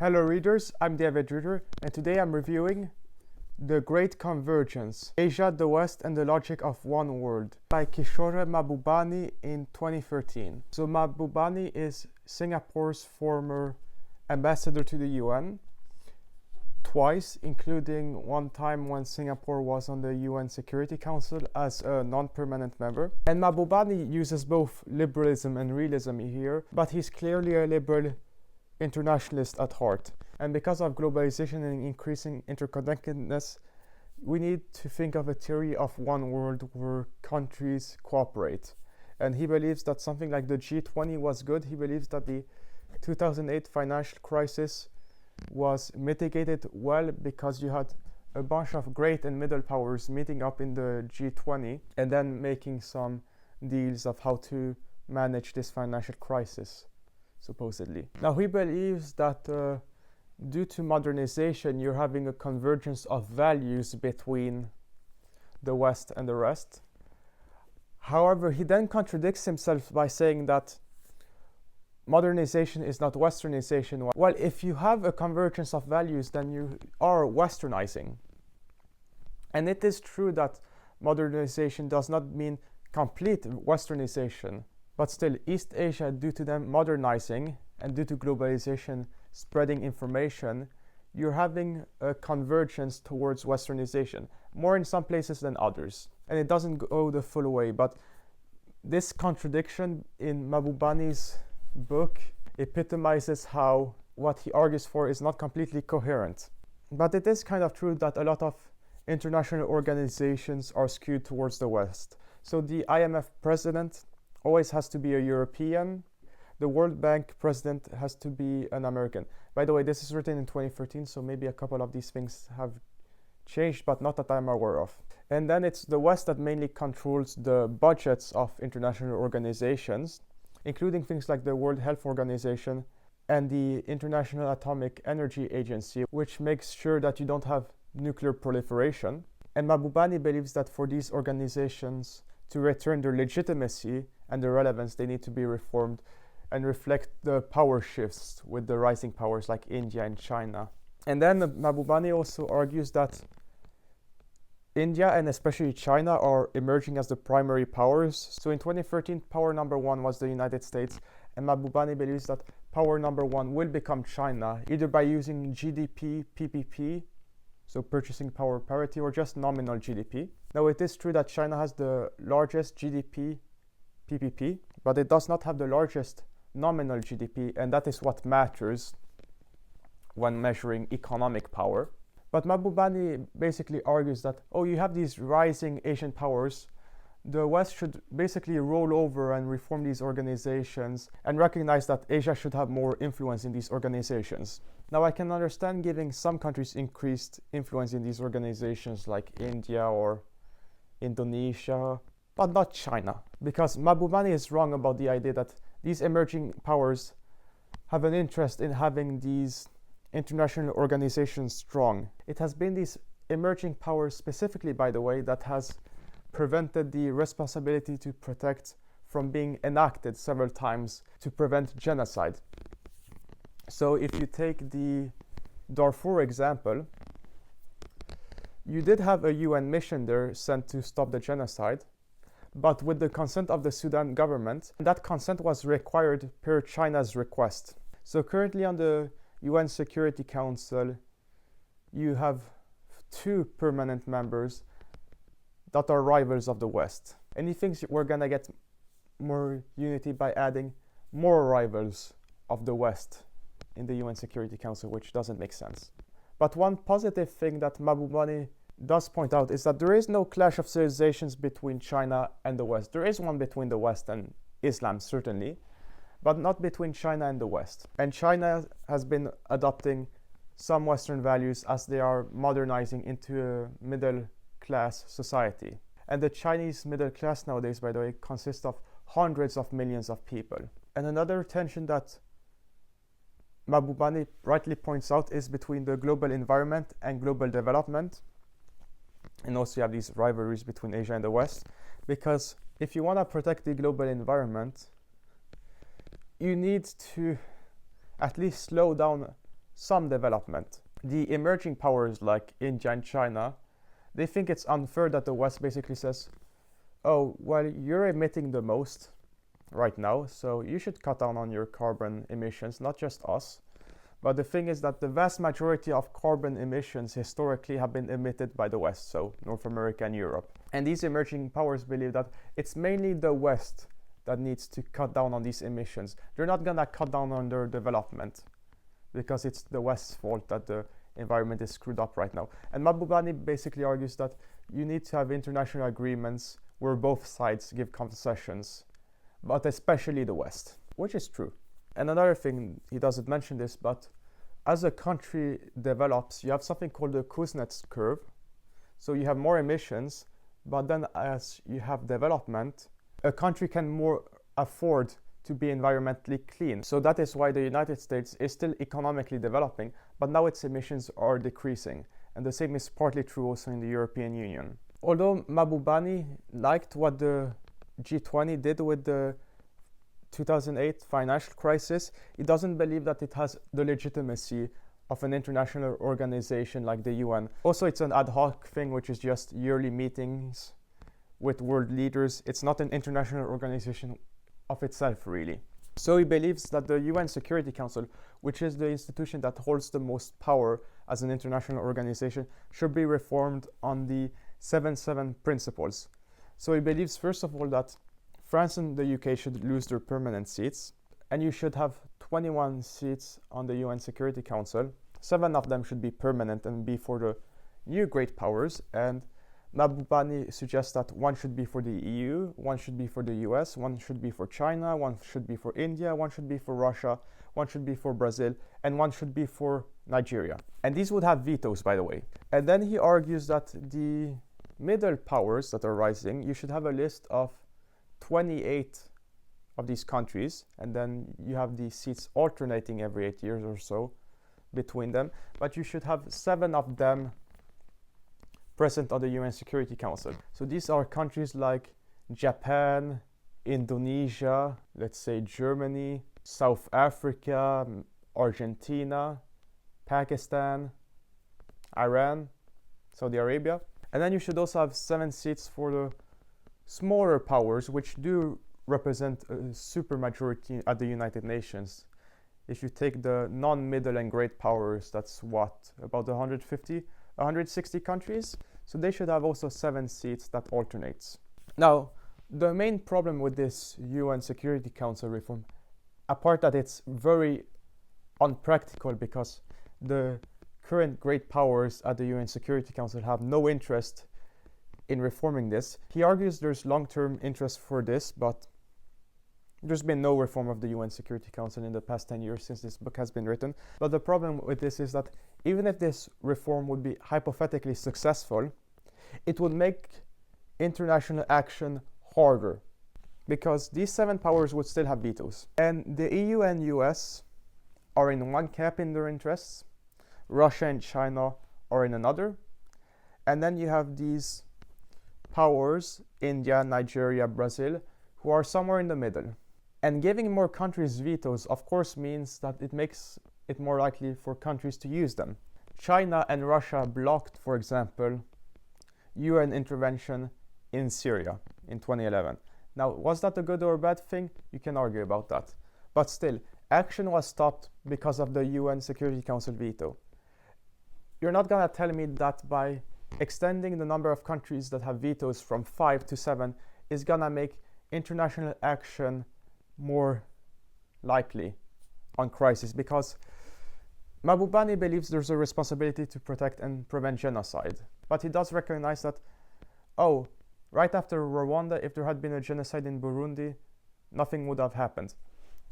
Hello readers, I'm the Avid reader, and today I'm reviewing The Great Convergence, Asia, the West, and the Logic of One World by Kishore Mahbubani in 2013. So Mahbubani is Singapore's former ambassador to the UN, twice, including one time when Singapore was on the UN Security Council as a non-permanent member. And Mahbubani uses both liberalism and realism here, but he's clearly a liberal internationalist at heart. And because of globalization and increasing interconnectedness, we need to think of a theory of one world where countries cooperate. And he believes that something like the G20 was good. He believes that the 2008 financial crisis was mitigated well because you had a bunch of great and middle powers meeting up in the G20 and then making some deals of how to manage this financial crisis, supposedly. Now he believes that due to modernization you're having a convergence of values between the West and the rest. However, he then contradicts himself by saying that modernization is not westernization. Well, if you have a convergence of values, then you are westernizing. And it is true that modernization does not mean complete westernization, but still East Asia, due to them modernizing and due to globalization spreading information, you're having a convergence towards westernization, more in some places than others. And it doesn't go the full way, but this contradiction in Mahbubani's book epitomizes how what he argues for is not completely coherent. But it is kind of true that a lot of international organizations are skewed towards the West. So the IMF president always has to be a European. The World Bank president has to be an American. By the way, this is written in 2013, so maybe a couple of these things have changed, but not that I'm aware of. And then it's the West that mainly controls the budgets of international organizations, including things like the World Health Organization and the International Atomic Energy Agency, which makes sure that you don't have nuclear proliferation. And Mahbubani believes that for these organizations to return their legitimacy and their relevance, they need to be reformed and reflect the power shifts with the rising powers like India and China. And then Mahbubani also argues that India and especially China are emerging as the primary powers. So in 2013, power number one was the United States, and Mahbubani believes that power number one will become China, either by using GDP, PPP, so purchasing power parity, or just nominal GDP. Now it is true that China has the largest GDP, PPP, but it does not have the largest nominal GDP, and that is what matters when measuring economic power. But Mahbubani basically argues that, you have these rising Asian powers, the West should basically roll over and reform these organizations and recognize that Asia should have more influence in these organizations. Now I can understand giving some countries increased influence in these organizations like India or Indonesia, but not China, because Mahbubani is wrong about the idea that these emerging powers have an interest in having these international organizations strong. It has been these emerging powers specifically, by the way, that has prevented the responsibility to protect from being enacted several times to prevent genocide. So if you take the Darfur example, you did have a UN mission there sent to stop the genocide, but with the consent of the Sudan government. That consent was required per China's request. So currently on the UN Security Council, you have two permanent members that are rivals of the West. And he thinks we're gonna get more unity by adding more rivals of the West in the UN Security Council, which doesn't make sense. But one positive thing that Mahbubani does point out is that there is no clash of civilizations between China and the West. There is one between the West and Islam, certainly, but not between China and the West. And China has been adopting some Western values as they are modernizing into a middle class society. And the Chinese middle class nowadays, by the way, consists of hundreds of millions of people. And another tension that Mahbubani rightly points out is between the global environment and global development. And also you have these rivalries between Asia and the West, because if you want to protect the global environment, you need to at least slow down some development. The emerging powers like India and China, they think it's unfair that the West basically says, oh, well, you're emitting the most right now, so you should cut down on your carbon emissions, not just us. But the thing is that the vast majority of carbon emissions historically have been emitted by the West, so North America and Europe. And these emerging powers believe that it's mainly the West that needs to cut down on these emissions. They're not gonna cut down on their development because it's the West's fault that the environment is screwed up right now. And Mahbubani basically argues that you need to have international agreements where both sides give concessions, but especially the West, which is true. And another thing, he doesn't mention this, but as a country develops, you have something called the Kuznets curve. So you have more emissions, but then as you have development, a country can more afford to be environmentally clean. So that is why the United States is still economically developing, but now its emissions are decreasing. And the same is partly true also in the European Union. Although Mahbubani liked what the G20 did with the 2008 financial crisis, he doesn't believe that it has the legitimacy of an international organization like the UN. Also, it's an ad hoc thing, which is just yearly meetings with world leaders. It's not an international organization of itself, really. So he believes that the UN Security Council, which is the institution that holds the most power as an international organization, should be reformed on the 7-7 principles. So he believes, first of all, that France and the UK should lose their permanent seats, and you should have 21 seats on the UN Security Council. 7 of them should be permanent and be for the new great powers, and Mahbubani suggests that 1 should be for the EU, 1 should be for the US, 1 should be for China, 1 should be for India, 1 should be for Russia, 1 should be for Brazil, and 1 should be for Nigeria. And these would have vetoes, by the way. And then he argues that the middle powers that are rising, you should have a list of 28 of these countries, and then you have these seats alternating every 8 years or so between them, but you should have 7 of them present on the UN Security Council. So these are countries like Japan, Indonesia, let's say Germany, South Africa, Argentina, Pakistan, Iran, Saudi Arabia. And then you should also have 7 seats for the smaller powers, which do represent a supermajority at the United Nations. If you take the non-middle and great powers, that's what, about 160 countries? So they should have also 7 seats that alternates. Now, the main problem with this UN Security Council reform, apart that it's very unpractical because the current great powers at the UN Security Council have no interest in reforming this. He argues there's long-term interest for this, but there's been no reform of the UN Security Council in the past 10 years since this book has been written. But the problem with this is that even if this reform would be hypothetically successful, it would make international action harder because these 7 powers would still have vetoes. And the EU and US are in one camp in their interests, Russia and China are in another, and then you have these powers, India, Nigeria, Brazil, who are somewhere in the middle. And giving more countries vetoes, of course, means that it makes it more likely for countries to use them. China and Russia blocked, for example, UN intervention in Syria in 2011. Now, was that a good or a bad thing? You can argue about that. But still, action was stopped because of the UN Security Council veto. You're not gonna tell me that by extending the number of countries that have vetoes from 5 to 7 is gonna make international action more likely on crisis, because Mahbubani believes there's a responsibility to protect and prevent genocide. But he does recognize that, oh, right after Rwanda, if there had been a genocide in Burundi, nothing would have happened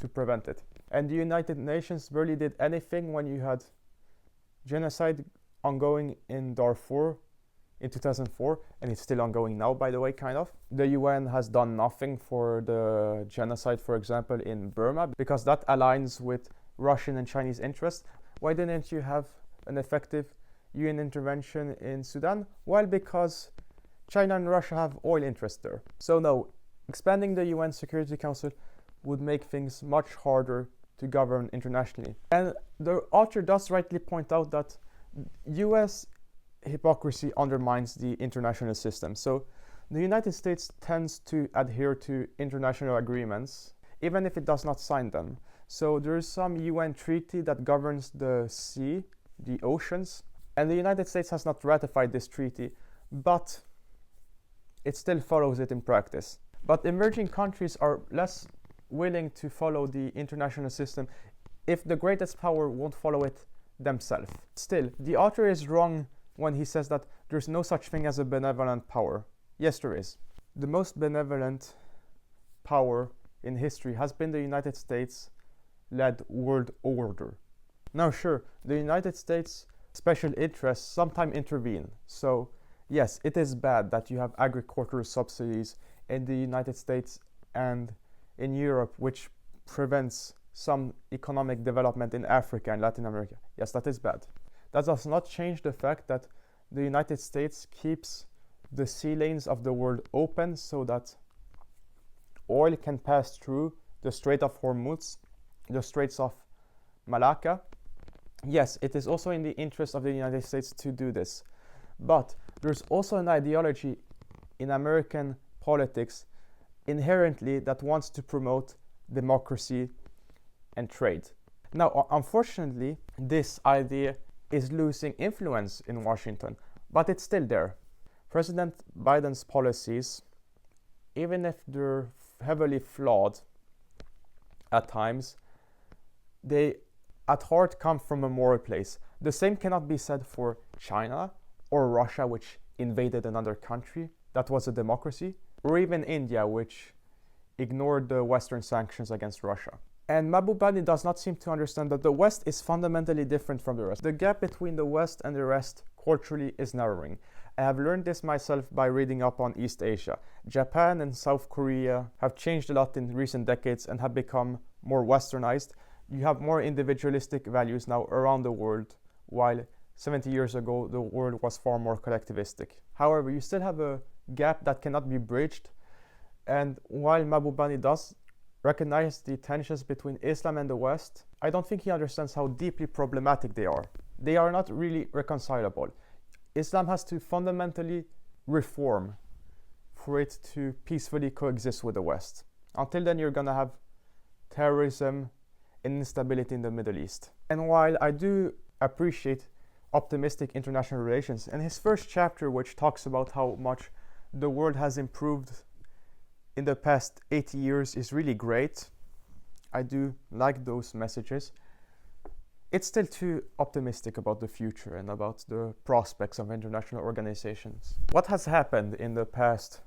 to prevent it. And the United Nations barely did anything when you had genocide ongoing in Darfur in 2004, and it's still ongoing now, by the way, kind of. The UN has done nothing for the genocide, for example, in Burma, because that aligns with Russian and Chinese interests. Why didn't you have an effective UN intervention in Sudan? Well, because China and Russia have oil interests there. So no, expanding the UN Security Council would make things much harder to govern internationally. And the author does rightly point out that US hypocrisy undermines the international system. So the United States tends to adhere to international agreements, even if it does not sign them. So there is some UN treaty that governs the sea, the oceans, and the United States has not ratified this treaty, but it still follows it in practice. But emerging countries are less willing to follow the international system if the greatest power won't follow it themselves. Still, the author is wrong when he says that there's no such thing as a benevolent power. Yes, there is. The most benevolent power in history has been the United States-led world order. Now, sure, the United States special interests sometimes intervene. So, yes, it is bad that you have agricultural subsidies in the United States and in Europe, which prevents some economic development in Africa and Latin America. Yes, that is bad. That does not change the fact that the United States keeps the sea lanes of the world open so that oil can pass through the Strait of Hormuz, the Straits of Malacca. Yes, it is also in the interest of the United States to do this. But there's also an ideology in American politics inherently that wants to promote democracy and trade. Now, unfortunately, this idea is losing influence in Washington, but it's still there. President Biden's policies, even if they're heavily flawed at times, they at heart come from a moral place. The same cannot be said for China or Russia, which invaded another country that was a democracy, or even India, which ignored the Western sanctions against Russia. And Mahbubani does not seem to understand that the West is fundamentally different from the rest. The gap between the West and the rest culturally is narrowing. I have learned this myself by reading up on East Asia. Japan and South Korea have changed a lot in recent decades and have become more westernized. You have more individualistic values now around the world, while 70 years ago the world was far more collectivistic. However, you still have a gap that cannot be bridged, and while Mahbubani does recognize the tensions between Islam and the West, I don't think he understands how deeply problematic they are. They are not really reconcilable. Islam has to fundamentally reform for it to peacefully coexist with the West. Until then, you're gonna have terrorism and instability in the Middle East. And while I do appreciate optimistic international relations, in his first chapter, which talks about how much the world has improved in the past 80 years, is really great. I do like those messages. It's still too optimistic about the future and about the prospects of international organizations. What has happened in the past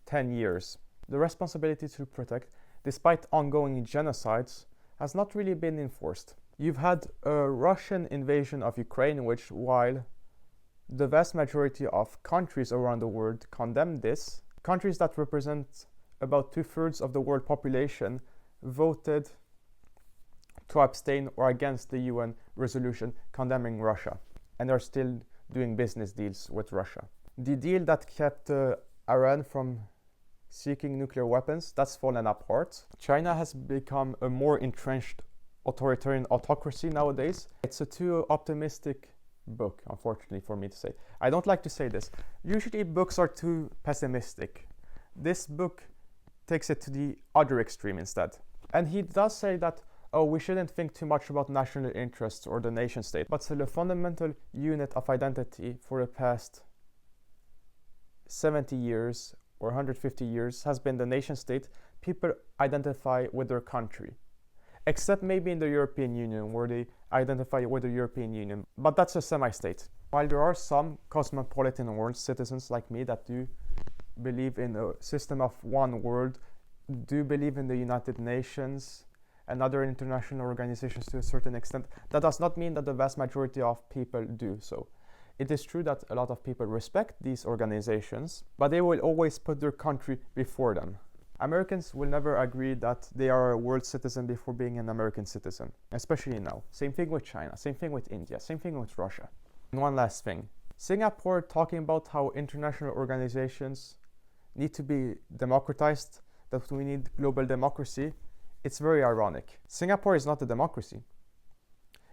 10 years? The responsibility to protect, despite ongoing genocides, has not really been enforced. You've had a Russian invasion of Ukraine, which, while the vast majority of countries around the world condemned this, countries that represent about 2/3 of the world population voted to abstain or against the UN resolution condemning Russia, and are still doing business deals with Russia. The deal that kept Iran from seeking nuclear weapons, that's fallen apart. China has become a more entrenched authoritarian autocracy nowadays. It's a too optimistic book, unfortunately, for me to say. I don't like to say this. Usually books are too pessimistic. This book takes it to the other extreme instead. And he does say that, oh, we shouldn't think too much about national interests or the nation state, but still a fundamental unit of identity for the past 70 years or 150 years has been the nation state. People identify with their country, except maybe in the European Union, where they identify with the European Union, but that's a semi-state. While there are some cosmopolitan world citizens like me that do believe in a system of one world, do believe in the United Nations and other international organizations to a certain extent, that does not mean that the vast majority of people do so. It is true that a lot of people respect these organizations, but they will always put their country before them. Americans will never agree that they are a world citizen before being an American citizen, especially now. Same thing with China, same thing with India, same thing with Russia. And one last thing. Singapore talking about how international organizations need to be democratized, that we need global democracy, It's very ironic. Singapore is not a democracy.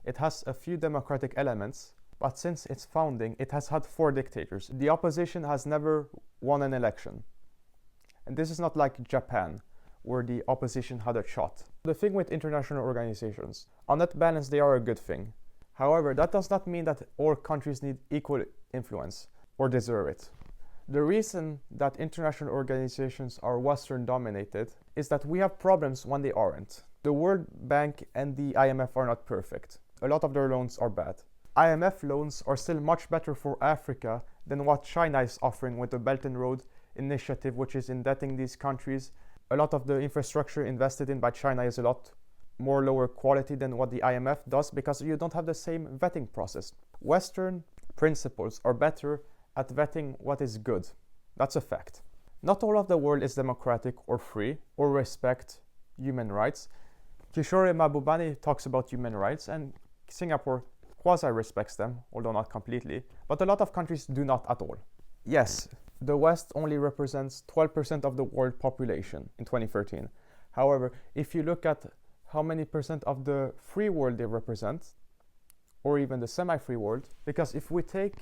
It has a few democratic elements, but since its founding, it has had 4 dictators. The opposition has never won an election. And this is not like Japan, where the opposition had a shot. The thing with international organizations, on that balance, they are a good thing. However, that does not mean that all countries need equal influence or deserve it. The reason that international organizations are Western dominated is that we have problems when they aren't. The World Bank and the IMF are not perfect. A lot of their loans are bad. IMF loans are still much better for Africa than what China is offering with the Belt and Road Initiative, which is indebting these countries. A lot of the infrastructure invested in by China is a lot more lower quality than what the IMF does because you don't have the same vetting process. Western principles are better at vetting what is good. That's a fact. Not all of the world is democratic or free or respect human rights. Kishore Mahbubani talks about human rights, and Singapore quasi-respects them, although not completely, but a lot of countries do not at all. Yes, the West only represents 12% of the world population in 2013. However, if you look at how many percent of the free world they represent, or even the semi-free world, because if we take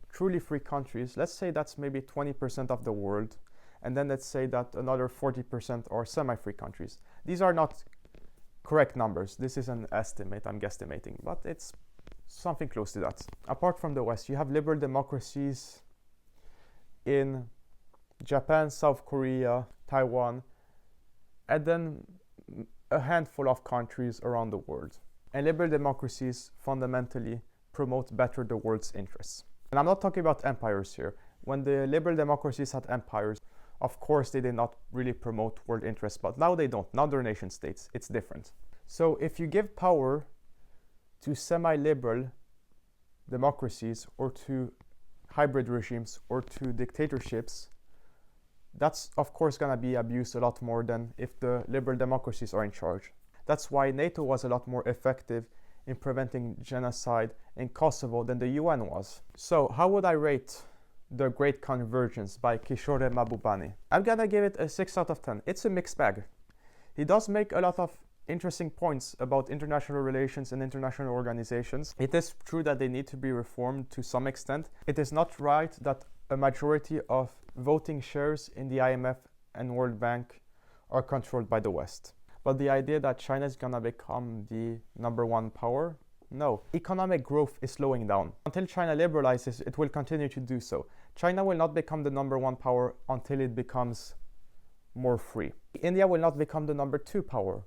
truly free countries, let's say that's maybe 20% of the world, and then let's say that another 40% are semi-free countries. These are not correct numbers. This is an estimate, I'm guesstimating, but it's something close to that. Apart from the West, you have liberal democracies in Japan, South Korea, Taiwan, and then a handful of countries around the world. And liberal democracies fundamentally promote better the world's interests. And I'm not talking about empires here. When the liberal democracies had empires, of course they did not really promote world interests, but now they don't. Now they're nation states. It's different. So if you give power to semi-liberal democracies or to hybrid regimes or to dictatorships, that's of course going to be abused a lot more than if the liberal democracies are in charge. That's why NATO was a lot more effective in preventing genocide in Kosovo than the UN was. So how would I rate The Great Convergence by Kishore Mahbubani? I'm gonna give it a 6 out of 10. It's a mixed bag. He does make a lot of interesting points about international relations and international organizations. It is true that they need to be reformed to some extent. It is not right that a majority of voting shares in the IMF and World Bank are controlled by the West. But the idea that China is gonna become the #1 power, no. Economic growth is slowing down. Until China liberalizes, it will continue to do so. China will not become the #1 power until it becomes more free. India will not become the #2 power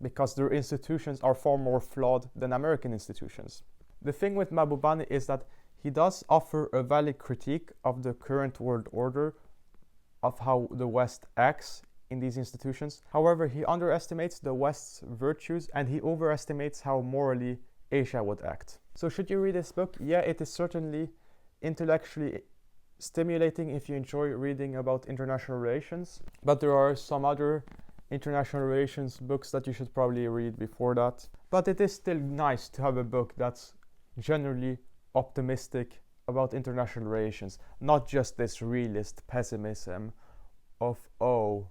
because their institutions are far more flawed than American institutions. The thing with Mahbubani is that he does offer a valid critique of the current world order, of how the West acts in these institutions. However, he underestimates the West's virtues and he overestimates how morally Asia would act. So should you read this book? Yeah, it is certainly intellectually stimulating if you enjoy reading about international relations, but there are some other international relations books that you should probably read before that. But it is still nice to have a book that's generally optimistic about international relations, not just this realist pessimism of, oh,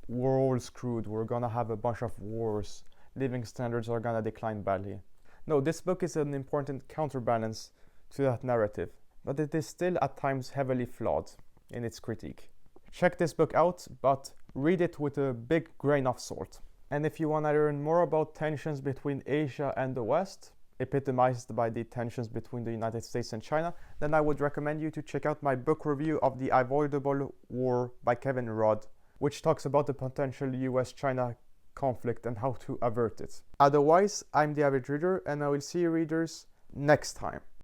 we're all screwed, we're gonna have a bunch of wars, living standards are gonna decline badly. No, this book is an important counterbalance to that narrative, but it is still at times heavily flawed in its critique. Check this book out, but read it with a big grain of salt. And if you want to learn more about tensions between Asia and the West, epitomized by the tensions between the United States and China, then I would recommend you to check out my book review of The Avoidable War by Kevin Rudd, which talks about the potential US-China conflict and how to avert it. Otherwise, I'm the Avid Reader, and I will see you readers next time.